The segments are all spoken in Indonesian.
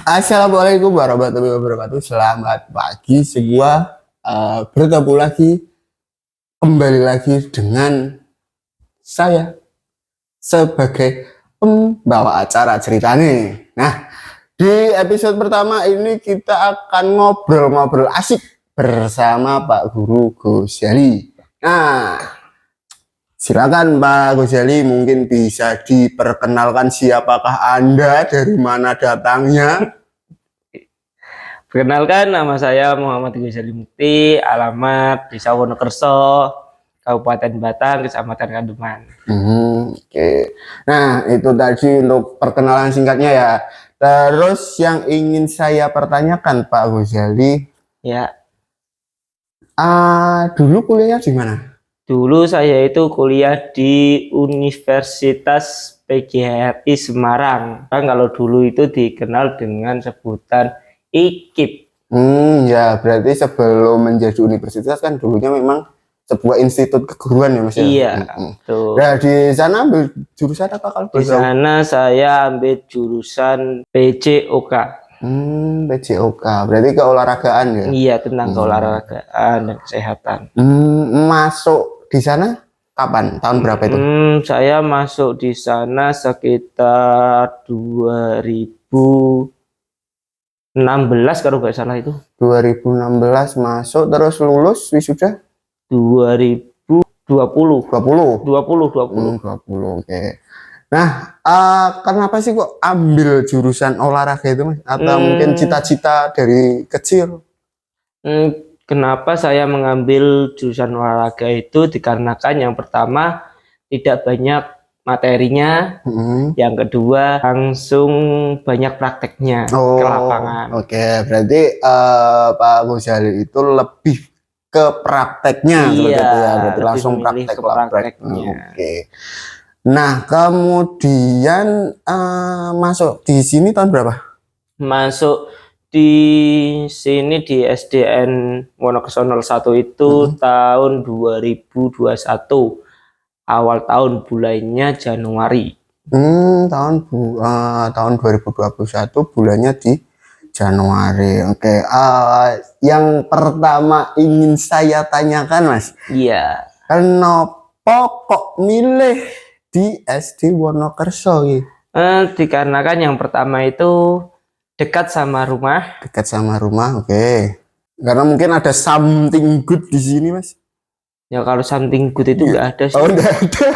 Assalamualaikum warahmatullahi wabarakatuh. Selamat pagi semua. Bertemu lagi, kembali lagi dengan saya sebagai pembawa acara ceritanya. Nah, di episode pertama ini kita akan ngobrol-ngobrol asik bersama Pak Guru Gozali. Nah, silakan Pak Gozali, mungkin bisa diperkenalkan siapakah Anda, dari mana datangnya. Perkenalkan, nama saya Muhammad Gozali Mukti, alamat Desa Wonokerso, Kabupaten Batang, Kecamatan Kandeman. Oke. Nah, itu tadi untuk perkenalan singkatnya ya. Terus yang ingin saya pertanyakan Pak Gozali, Ya, dulu kuliahnya di mana? dulu saya itu kuliah di Universitas PGRI Semarang. Kan kalau dulu itu dikenal dengan sebutan IKIP. Ya berarti sebelum menjadi universitas kan dulunya memang sebuah institut keguruan ya Mas ya? Iya, tuh. Nah, di sana ambil jurusan apa kalau Di boleh tahu? sana saya ambil jurusan PJOK. PJOK, berarti keolahragaan ya? Iya, tentang keolahragaan dan kesehatan. Masuk di sana kapan? Tahun berapa itu? Saya masuk di sana sekitar 2016 kalau nggak salah itu. 2016 masuk, terus lulus wisuda 2020. 20. 20, oke. Nah, kenapa sih kok ambil jurusan olahraga itu Mas? Atau mungkin cita-cita dari kecil? Kenapa saya mengambil jurusan olahraga itu dikarenakan yang pertama tidak banyak materinya, yang kedua langsung banyak prakteknya ke lapangan. Oke, berarti Pak Gozali itu lebih ke prakteknya, seperti itu ya, berarti langsung praktek. Oke. Nah, kemudian masuk di sini tahun berapa? Masuk di sini di SDN Wonokerso 01 itu tahun 2021, awal tahun, bulannya Januari. Tahun 2021 bulannya di Januari. Oke. Yang pertama ingin saya tanyakan Mas. Iya. Kenapa kok milih di SD Wonokerso? Dikarenakan yang pertama itu dekat sama rumah. Dekat sama rumah, oke. Karena mungkin ada something good di sini Mas. Ya kalau something good itu nggak ada sih. Oh, nggak ada.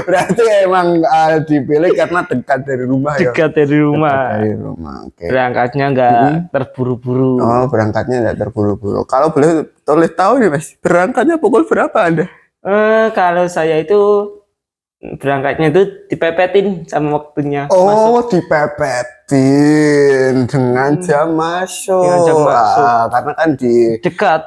Berarti emang dipilih karena dekat dari rumah ya. Dekat dari rumah. Dekat dari rumah, oke. Berangkatnya nggak terburu-buru. Oh, berangkatnya nggak terburu-buru. Kalau boleh tahu nih Mas, berangkatnya pukul berapa Anda? Kalau saya itu berangkatnya itu dipepetin sama waktunya. Oh, dipepetin dengan jam masuk. Dengan jam masuk. Karena kan dekat.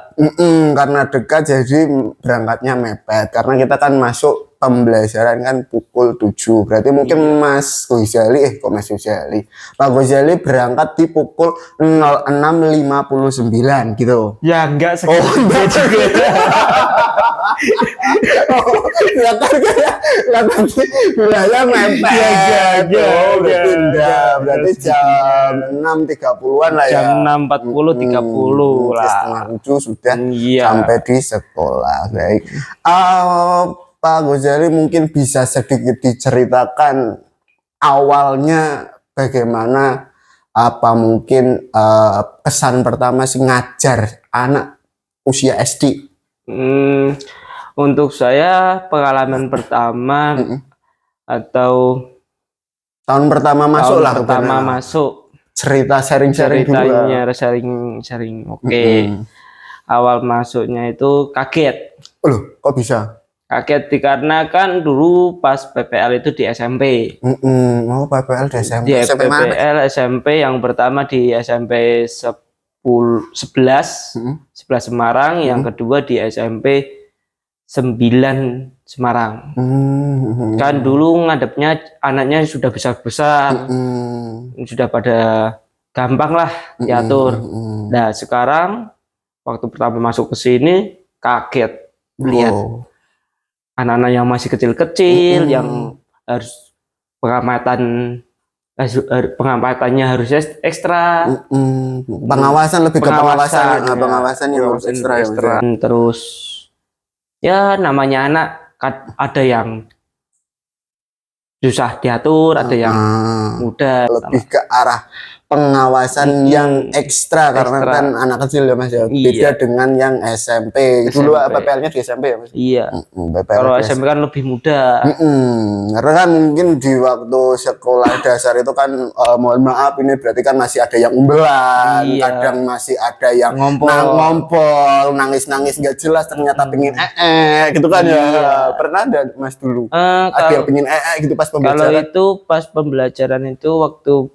Karena dekat jadi berangkatnya mepet. Karena kita kan masuk pembelajaran kan pukul 7. Berarti mungkin Mas Gozali, Pak Gozali berangkat di pukul 06.59 gitu. Ya enggak segitu juga. Ya kan bilangnya mepet. Berarti jam 6.30-an lah ya. Jam 6.40, 30 lah. Setengah 7 sudah sampai di sekolah. Baik. Pak Gozali mungkin bisa sedikit diceritakan awalnya bagaimana, apa mungkin kesan pertama sih ngajar anak usia SD? Untuk saya pengalaman pertama atau tahun pertama masuk cerita sharing-sharing dulu. Sharing. Oke. Awal masuknya itu kaget. Loh, kok bisa? Kaget dikarenakan dulu pas PPL itu di SMP. Oh, PPL di SMP. Di PPL SMP yang pertama di SMP 11 Semarang, yang kedua di SMP 9 Semarang. Kan dulu ngadepnya anaknya sudah besar-besar, sudah pada gampang lah diatur. Nah sekarang waktu pertama masuk ke sini kaget lihat anak-anak yang masih kecil-kecil, yang harus pengamatan pengampatannya harusnya ekstra. Pengawasan lebih ke pengawasan, ya. pengawasan yang harus ekstra, ya, Mas, ya. Terus ya namanya anak ada yang susah diatur, ada yang mudah. Lebih ke arah pengawasan yang ekstra karena kan anak kecil ya Mas ya. Beda dengan yang SMP. Dulu PPL-nya di SMP ya Mas. Iya. Kalau SMP kan lebih mudah. Karena kan mungkin di waktu sekolah dasar itu kan mohon maaf ini berarti kan masih ada yang umbelan, kadang masih ada yang ngompol, nangis-nangis nggak jelas ternyata pengen gitu kan ya. Pernah ada Mas dulu? Ada yang pengen gitu pas pembelajaran. Kalau itu pas pembelajaran itu waktu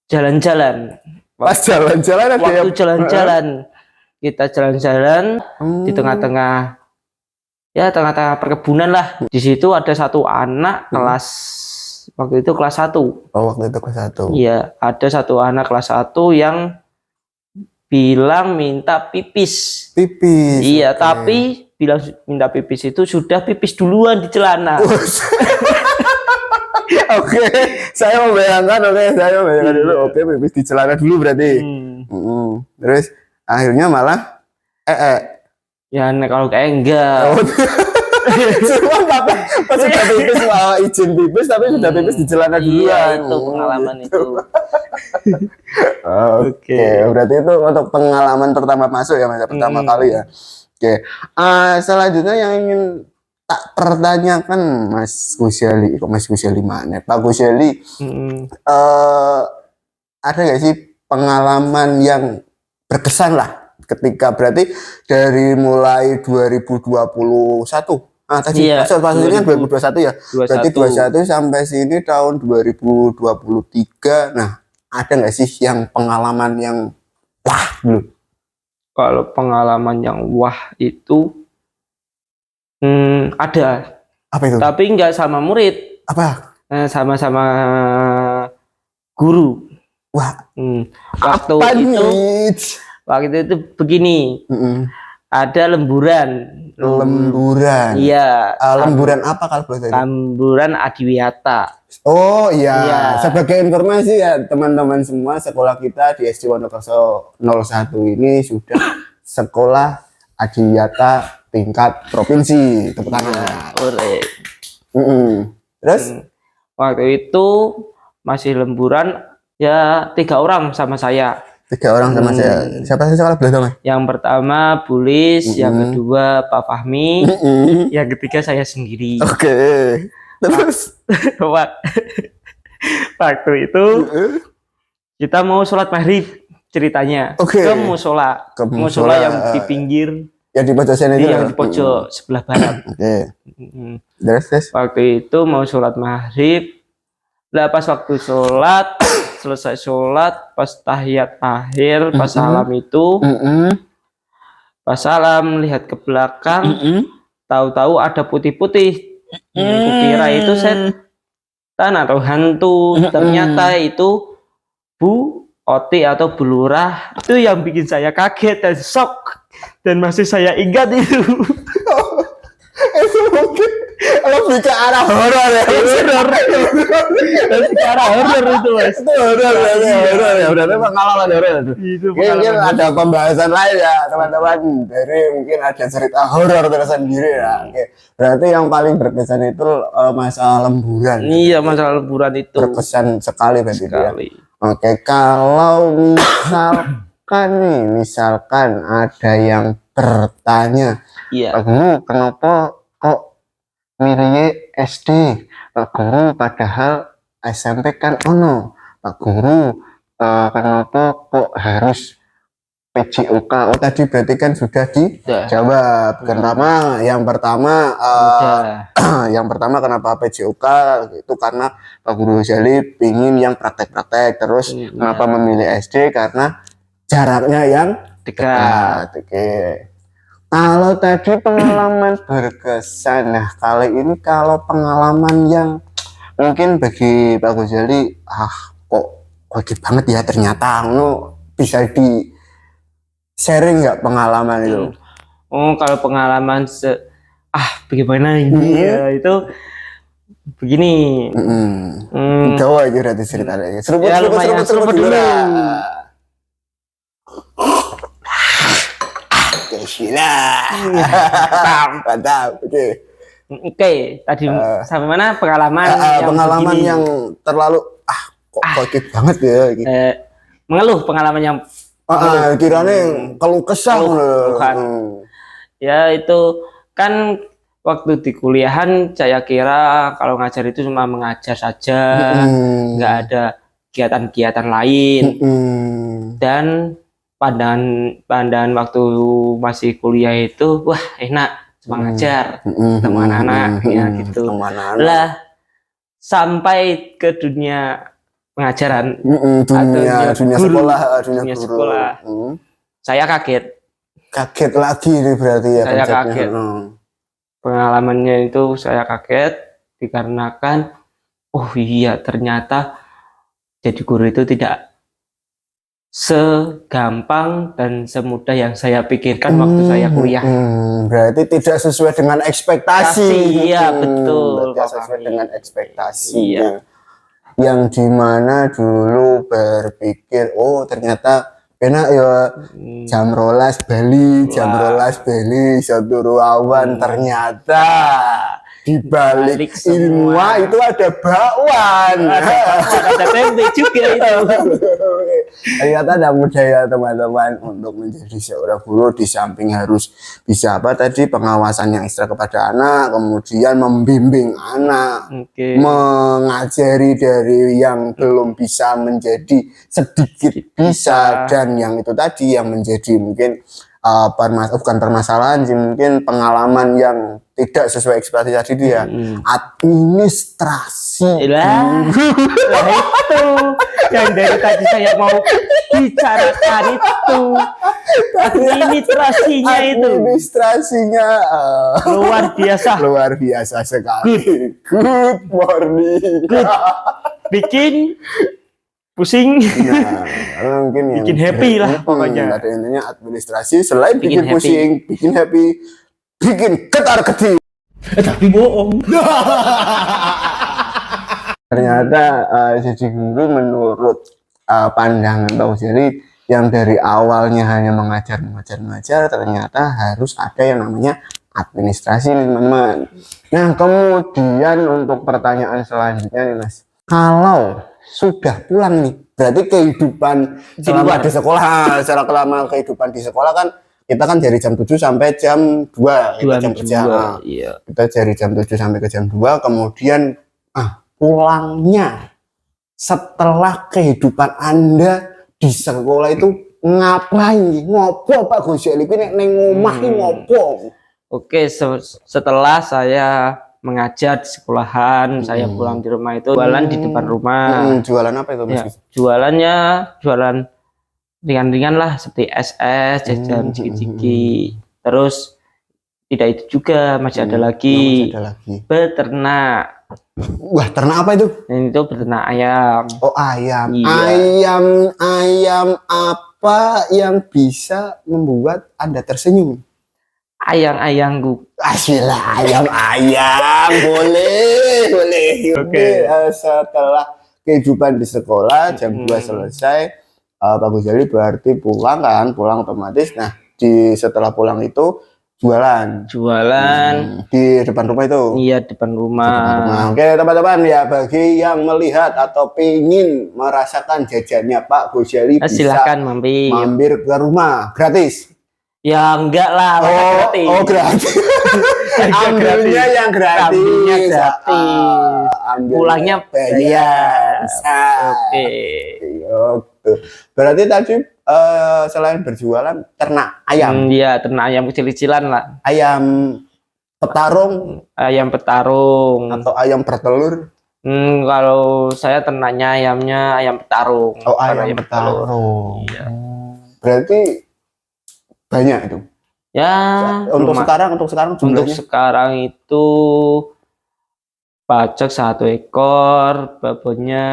jalan-jalan. Pas jalan-jalan waktu jalan-jalan kita jalan-jalan di tengah-tengah perkebunan lah. Di situ ada satu anak kelas waktu itu kelas 1. Waktu itu kelas 1. Iya, ada satu anak kelas 1 yang bilang minta pipis. Iya, tapi bilang minta pipis itu sudah pipis duluan di celana. Oke, saya membayangkan dulu. Oke, pipis di celana dulu berarti. Terus akhirnya malah ya kalau kayak enggak. Cuma pas sudah pipis izin pipis tapi sudah pipis di celana dulu. Iya, itu pengalaman itu. Oke, berarti itu untuk pengalaman pertama masuk ya Mas, pertama kali ya. Oke. Selanjutnya yang ingin tak pertanyakan Mas Gusyali, Mas Gusyali mana? Pak Gusyali, ada nggak sih pengalaman yang berkesan lah ketika berarti dari mulai 2021 tadi pas ini kan 2021 ya, berarti 21 sampai sini tahun 2023. Nah, ada nggak sih yang pengalaman yang wah dulu? Kalau pengalaman yang wah itu ada. Apa itu? Tapi nggak sama murid. Apa? Sama-sama guru. Wah. Waktu itu begini. Ada lemburan. Iya. Lemburan apa kalau boleh tahu? Lemburan Adiwiyata. Oh iya. Sebagai informasi ya teman-teman semua, sekolah kita di SD Wonokerso 01 ini sudah sekolah Adiwiyata tingkat provinsi. Tepuk tangan. Terus waktu itu masih lemburan ya 3 orang sama saya. 3 orang sama saya. Siapa sih kalau boleh tahu? Yang pertama Bulis, yang kedua Pak Fahmi, yang ketiga saya sendiri. Oke. Terus waktu itu kita mau sholat maghrib ceritanya. Ke musola yang di pinggir. Yang di pojok sana itu. Yang di pojok sebelah barat. Terus waktu itu mau sholat maghrib. Lah pas waktu sholat selesai sholat, pas tahiyat akhir, pas salam itu, pas salam lihat ke belakang, tahu-tahu ada putih-putih. Kukira itu setan atau hantu, ternyata itu Bu Oti atau Bu Lurah. Itu yang bikin saya kaget dan shock, dan masih saya ingat itu. Itu mungkin lebih ke arah horor ya. Lebih ke arah horor itu Mas. Itu horor ya. Berarti pengalaman horor itu. Mungkin ada pembahasan lain ya teman-teman. Dari mungkin ada cerita horor tersendiri ya. Oke. Berarti yang paling berkesan itu masalah lemburan. Iya, masalah lemburan itu. Berkesan sekali berarti ya. Oke, kalau misalkan ada yang bertanya, kenapa kok milih SD Pak Guru padahal SMP kan ono? Pak Guru kenapa kok harus PJOK? Oh tadi berarti kan sudah dijawab. Kenapa? Yang pertama kenapa PJOK itu karena Pak Guru Jali pingin yang praktek-praktek. Terus kenapa memilih SD? Karena jaraknya yang dekat. Oke. Kalau tadi pengalaman berkesan, nah kali ini kalau pengalaman yang mungkin bagi Pak Gozali, kok wajib banget ya ternyata, bisa di sharing nggak pengalaman itu? Kalau pengalaman bagaimana ini ya itu begini. Jawa aja berarti ceritanya. Seruput dulu. Sila. Mantap. Oke, tadi sampai mana pengalaman pengalaman yang terlalu kok banget ya. Mengeluh pengalaman yang kiranya keluh kesah bukan. Ya itu kan waktu di kuliahan saya kira kalau ngajar itu cuma mengajar saja, nggak ada kegiatan-kegiatan lain. Dan pandangan waktu masih kuliah itu wah enak cuma ngajar sama anak-anak ya gitu. Lah sampai ke dunia pengajaran dunia sekolah. Saya kaget lagi nih berarti ya. Saya kaget. Pengalamannya itu saya kaget dikarenakan oh iya ternyata jadi guru itu tidak segampang dan semudah yang saya pikirkan waktu saya kuliah. Berarti tidak sesuai dengan ekspektasi. Iya betul. Tidak sesuai dengan ekspektasi. Iya. Yang dimana dulu berpikir oh ternyata enak ya jam rolas Bali satu awan. Ternyata di balik semua itu ada bakwan, ada tempe juga itu. Ternyata ada mudah ya teman-teman untuk menjadi seorang guru, di samping harus bisa pengawasan yang ekstra kepada anak, kemudian membimbing anak, mengajari dari yang belum bisa menjadi sedikit bisa, dan yang itu tadi yang menjadi mungkin bukan permasalahan sih, mungkin pengalaman yang tidak sesuai ekspektasi tadi dia administrasi. Lah itu yang dari tadi saya mau bicarakan itu administrasinya luar biasa sekali. Good morning. Bikin pusing. Mungkin bikin happy lah pokoknya. Ada intinya administrasi selain bikin pusing, bikin happy, bikin ketar-ketir. Tapi bohong. Ternyata jadi guru menurut pandangan Pak Ujali yang dari awalnya hanya mengajar, ternyata harus ada yang namanya administrasi nih teman-teman. Nah kemudian untuk pertanyaan selanjutnya nih Mas, kalau sudah pulang nih, berarti kehidupan selama di sekolah, secara kelama kehidupan di sekolah kan kita kan dari jam 7 sampai jam 2 kita jam kerja. Iya. Kita dari jam 7 sampai ke jam 2, kemudian pulangnya setelah kehidupan Anda di sekolah itu ngapain? Ngopo Pak Gus Eli ini neng omah ngopo? Oke, setelah saya mengajar di sekolahan, saya pulang di rumah itu jualan di depan rumah. Jualan apa itu Mas? Ya, jualan ringan-ringan lah seperti es, jajan ciki-ciki. Terus tidak itu juga masih ada lagi. Beternak. Wah, ternak apa itu? Dan itu beternak ayam. Oh, ayam. Iya. Ayam apa yang bisa membuat Anda tersenyum? Ayang-ayangku. Asyilah, ayam boleh. Oke. Setelah kehidupan di sekolah jam 2 selesai, Pak Gus Eli berarti pulang otomatis. Nah, setelah pulang itu jualan di depan rumah itu. Iya, depan rumah. Oke teman-teman ya, bagi yang melihat atau ingin merasakan jajannya Pak Gus Eli, silakan mampir ke rumah gratis. Ya enggak lah, gratis. Oh gratis. Ambilnya yang gratis. Pulangnya bayar. Oke. Berarti tadi selain berjualan ternak ayam. Iya, ternak ayam kecil-kecilan lah. Ayam petarung atau ayam bertelur. Kalau saya ternaknya ayamnya ayam petarung. Oh, ayam petarung. Iya. Berarti banyak itu. Ya, untuk sekarang jumlahnya? Untuk sekarang itu pacak 1 ekor, babonnya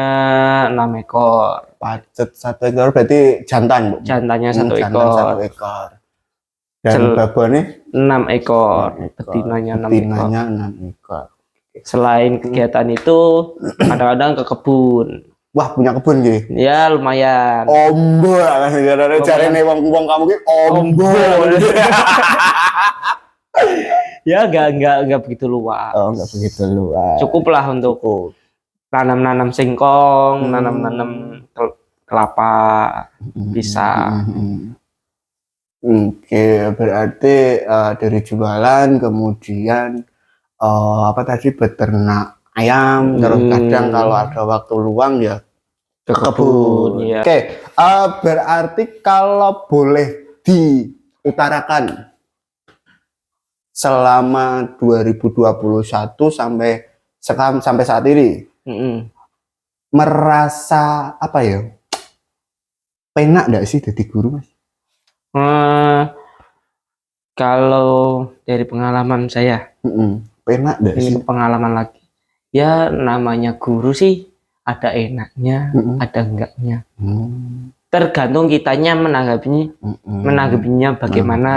6 ekor. Pacet 1 ekor berarti jantan, Bu? Jantannya 1 ekor. Dan babonnya 6 ekor. Betinanya 6 ekor. 6 ekor. Selain kegiatan itu, kadang-kadang ke kebun. Wah, punya kebun gitu. Ya lumayan. Ombol, gara-gara carane wong kamu ki ombol. Ya enggak begitu luas. Oh, enggak begitu luas. Cukup lah untuk nanam-nanam singkong, nanam-nanam kelapa, bisa. Oke, berarti dari jualan kemudian apa tadi beternak ayam, terus kadang kalau ada waktu luang ya ke kebun. Ya. Oke, berarti kalau boleh diutarakan selama 2021 sampai saat ini, merasa apa ya? Penak enggak sih jadi guru, Mas? Kalau dari pengalaman saya, penak enggak sih? Pengalaman lagi. Ya namanya guru sih ada enaknya, ada enggaknya. Tergantung kitanya menanggapinya bagaimana.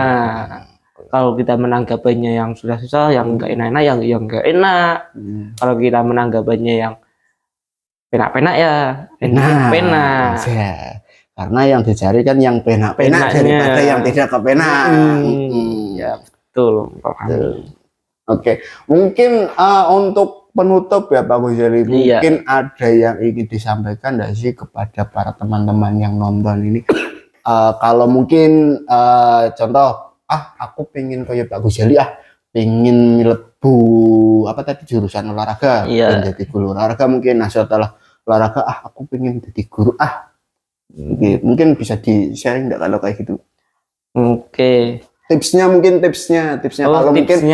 Kalau kita menanggapinya yang sudah susah, yang enggak enak-enak, yang enggak enak. Kalau kita menanggapinya yang penak-penak ya penak. Ya. Karena yang dicari kan yang penak-penak daripada yang tidak kepenak. Ya betul. Oke, mungkin untuk penutup ya Pak Ghazali, mungkin ada yang ingin disampaikan nggak sih kepada para teman-teman yang nonton ini? Kalau mungkin contoh, aku pengen kayak Pak Ghazali, pengen mlebu apa tadi jurusan olahraga, pengen jadi guru olahraga mungkin. Nah setelah olahraga, aku pengen jadi guru, mungkin bisa di sharing nggak kalau kayak gitu? Oke. Tipsnya kalau mungkin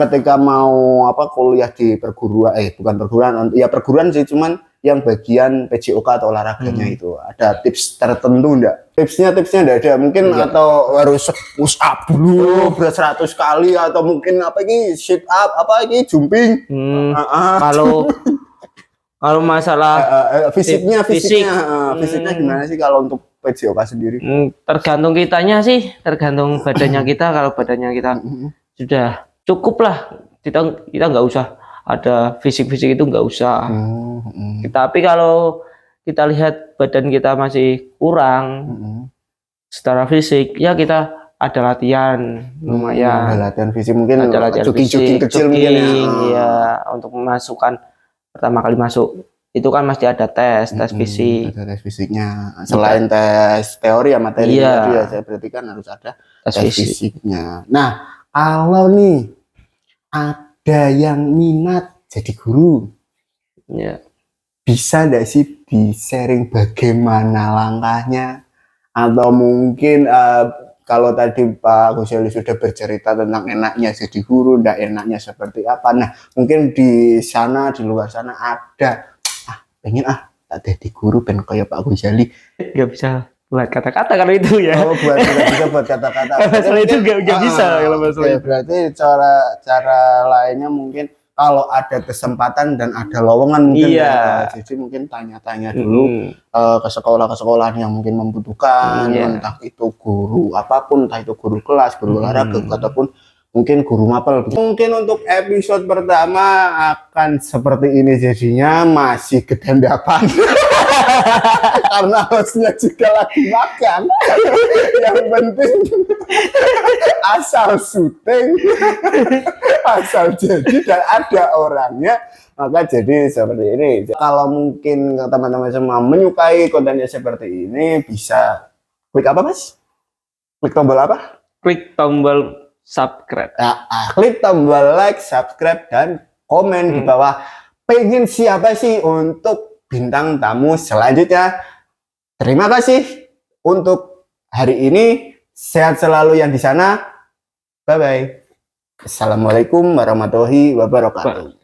ketika mau kuliah di perguruan, bukan perguruan, ya perguruan sih, cuman yang bagian PJOK atau olahraganya itu ada tips tertentu enggak? Tipsnya enggak ada mungkin, atau harus push up dulu berat 100 kali, atau mungkin apa ini sit up, apa ini jumping. Kalau masalah fisiknya gimana sih kalau untuk PJOK sendiri? Tergantung kitanya sih, tergantung badannya kita. Kalau badannya kita sudah cukup lah, kita nggak usah ada fisik itu, nggak usah. Tapi kalau kita lihat badan kita masih kurang secara fisik, ya kita ada latihan lumayan. Ada latihan fisik mungkin, ada latihan jogging kecil mungkin ya, untuk memasukkan pertama kali masuk itu kan mesti ada tes fisik. Ada tes fisiknya selain tes teori ya, materi tadi ya, saya berarti kan harus ada tes fisiknya. Nah kalau nih ada yang minat jadi guru, bisa nggak sih di sharing bagaimana langkahnya, atau mungkin kalau tadi Pak Ghazali sudah bercerita tentang enaknya jadi guru, enggak enaknya seperti apa. Nah, mungkin di luar sana ada, pengen tak jadi guru pengen kayak Pak Ghazali. Nggak bisa buat kata-kata kalau itu ya. Oh, buat kata-kata. Masalah itu nggak bisa kalau masalah itu. Berarti cara lainnya mungkin kalau ada kesempatan dan ada lowongan mungkin jadi mungkin tanya-tanya dulu ke sekolah yang mungkin membutuhkan, entah itu guru apapun, entah itu guru kelas, guru olahraga, ataupun mungkin guru mapel. Mungkin untuk episode pertama akan seperti ini jadinya, masih kedendapan karena hostnya juga lagi makan. Yang penting asal syuting, asal jadi dan ada orangnya, maka jadi seperti ini. Kalau mungkin teman-teman semua menyukai kontennya seperti ini, bisa klik apa Mas? Klik tombol apa? Klik tombol subscribe. Klik tombol like, subscribe, dan komen di bawah. Pengen siapa sih untuk bintang tamu selanjutnya? Terima kasih untuk hari ini. Sehat selalu yang di sana. Bye bye. Assalamualaikum warahmatullahi wabarakatuh.